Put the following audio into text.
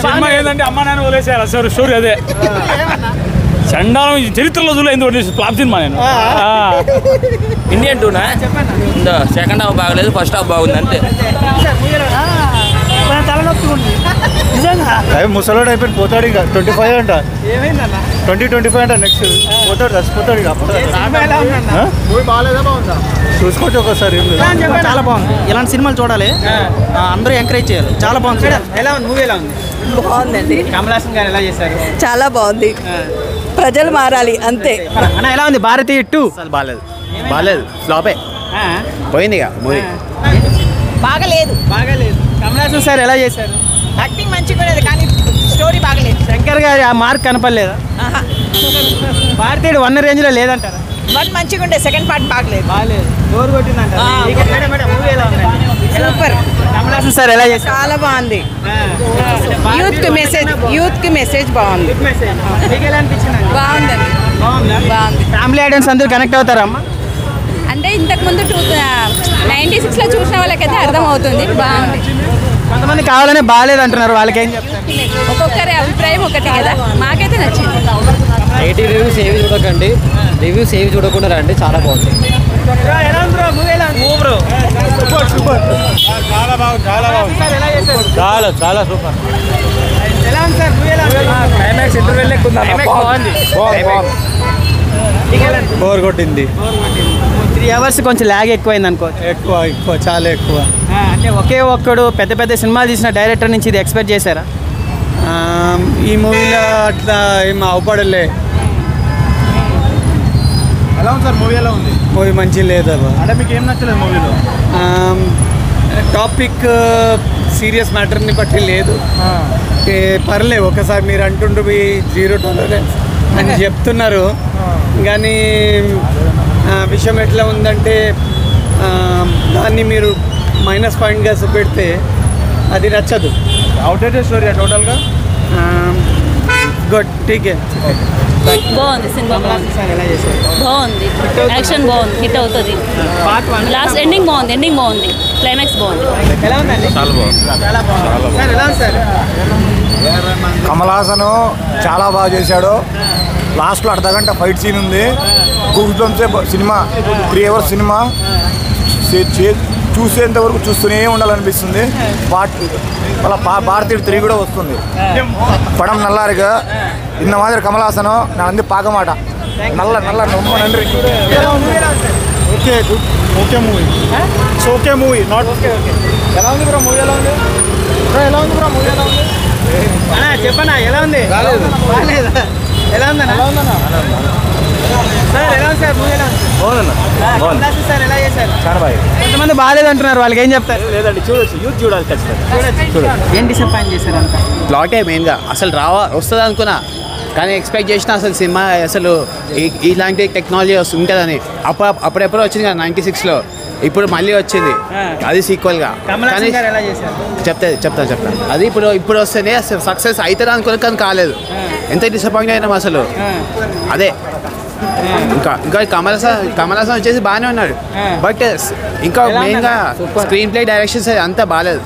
cinema ఏంటంటే అమ్మ నాన్న వదిలేసారు సార్ స్టోరీ అదే చండాలం చరిత్రలో చూడలేదు ఫ్లాప్ సినిమా నేను ఇండియన్ టూనా సెకండ్ హాఫ్ బాగలేదు ఫస్ట్ హాఫ్ బాగుంది అంతే ముసలోడు అయిపోయి పోతాడు ఇక 25 అంట 2025 అంట నెక్స్ట్ పోతాడు చచ్చిపోతాడు ఇక చూసుకోవచ్చు ఒకసారి చాలా బాగుంది ఇలాంటి సినిమాలు చూడాలి అందరూ ఎంకరేజ్ చేయాలి చాలా బాగుంది ఎలా ఉంది మూవీ ఎలా ఉంది బాగుందండి కమల్ హాసన్ గారు ఎలా చేశారు చాలా బాగుంది ప్రజలు మారాలి అంతే అన్న ఎలా ఉంది భారతి 2 అసలు బాగాలేదు ఫ్లాపే పోయింది ఇక మూవీ బాగలేదు బాగాలేదు కమల్ హాసన్ సార్ ఎలా చేశారు యాక్టింగ్ మంచిగా ఉండేది కానీ స్టోరీ బాగలేదు శంకర్ గారి ఆ మార్క్ కనపడలేదా భారతీయుడు 1 రేంజ్ లో లేదంటారా వన్ మంచిగా ఉండే సెకండ్ పార్ట్ బాగలేదు బాగాలేదు డోర్ కొట్టిందంట మూవీ ఎలా ఉంది సూపర్ కమల్ హాసన్ సార్ ఎలా చేశారు చాలా బాగుంది యూత్ కి మెసేజ్ బాగుంది మీకు ఎలా అనిపించింది బాగుందండి బాగుంది ఫ్యామిలీ ఐడియన్స్ అందరూ కనెక్ట్ అవుతారా అమ్మ అంటే ఇంతకుముందు 96లో చూసిన వాళ్ళకైతే అర్థం అవుతుంది బాగుంది కొంతమంది కావాలనే బాగాలేదు అంటున్నారు వాళ్ళకి ఏం చెప్తారు ఒక్కొక్కరి అభిప్రాయం ఒకటి కదా మాకైతే నచ్చింది నెగిటివ్ రివ్యూస్ ఏవి చూడకండి రివ్యూస్ ఏవి చూడకుండా రండి చాలా బాగుంది చాలా సూపర్ క్లైమాక్స్ ఇంటర్వెల్ బోర్ కొట్టింది 3 hours కొంచెం ల్యాగ్ ఎక్కువైంది అనుకో ఎక్కువ చాలా ఎక్కువ అంటే ఒకే ఒక్కడు పెద్ద పెద్ద సినిమాలు తీసిన డైరెక్టర్ నుంచి ఇది ఎక్స్పెక్ట్ చేశారా ఈ మూవీలో అట్లా ఏం అవపడలే ఎలా ఉంది సార్ మూవీ ఎలా ఉంది మూవీ మంచి లేదు అంటే మీకు ఏం నచ్చలేదు మూవీలో టాపిక్ సీరియస్ మ్యాటర్ని బట్టి లేదు పర్లేదు ఒకసారి మీరు అంటుండ్రు మీ 0 టాలరెన్స్ అని చెప్తున్నారు కానీ విషయం ఎట్లా ఉందంటే దాన్ని మీరు -పాయింట్గా చూపెడితే అది నచ్చదు అవుట్డేటెడ్ స్టోరీ టోటల్గా గుడ్ ఠీకే బాగుంది సినిమా బాగుంది యాక్షన్ బాగుంది హిట్ అవుతుంది లాస్ట్ ఎండింగ్ బాగుంది క్లైమాక్స్ బాగుంది ఎలా ఉందండి చాలా బాగుంది సార్ ఎలా ఉంది సార్ కమల్ హాసన్ చాలా బాగా చేశాడు లాస్ట్లో అర్ధగంట ఫైట్ సీన్ ఉంది గూస్బంప్సే సినిమా 3 hours సినిమా చూసేంత వరకు చూస్తూనే ఉండాలనిపిస్తుంది వాళ్ళ భారతీయుడు 3 కూడా వస్తుంది పడం నల్లారుగా ఇన్న మాదిరి కమల్ హాసన్ నా అంది పాకమాట నల్ల నొమ్మ నండ్రి okay good okay movie okay movie not okay ఎలా ఉంది బ్రో మూవీ ఎలా ఉంది చెప్పనా ఎలా ఉంది బాగాలేదా ఎలా ఉందన్నా సార్ ఎలా ఉంది సార్ మూవీ ఎలా ఉంది సార్ ఎలా చేశారు కొంతమంది బాగాలేదు అంటున్నారు వాళ్ళకి ఏం చెప్తారు లేదండి చూడొచ్చు యూత్ చూడాలి ఖచ్చితంగా ఏం డిసప్పాయింట్ చేశారు అంత ప్లాటే మెయిన్గా అసలు వస్తుంది అనుకున్నా కానీ ఎక్స్పెక్ట్ చేసిన అసలు సినిమా అసలు ఇలాంటి టెక్నాలజీ ఉంటుందని అప్పుడెప్పుడో వచ్చింది కదా 96లో ఇప్పుడు మళ్ళీ వచ్చింది అది సీక్వల్గా కానీ చెప్తాను అది ఇప్పుడు వస్తేనే అసలు సక్సెస్ అవుతుంది అనుకుని కానీ కాలేదు ఎంత డిసప్పాయింట్ అయినాం అసలు అదే ఇంకా కమల్ హాసన్ వచ్చేసి బాగానే ఉన్నాడు బట్ ఇంకా మెయిన్గా స్క్రీన్ ప్లే డైరెక్షన్స్ అంతా బాగాలేదు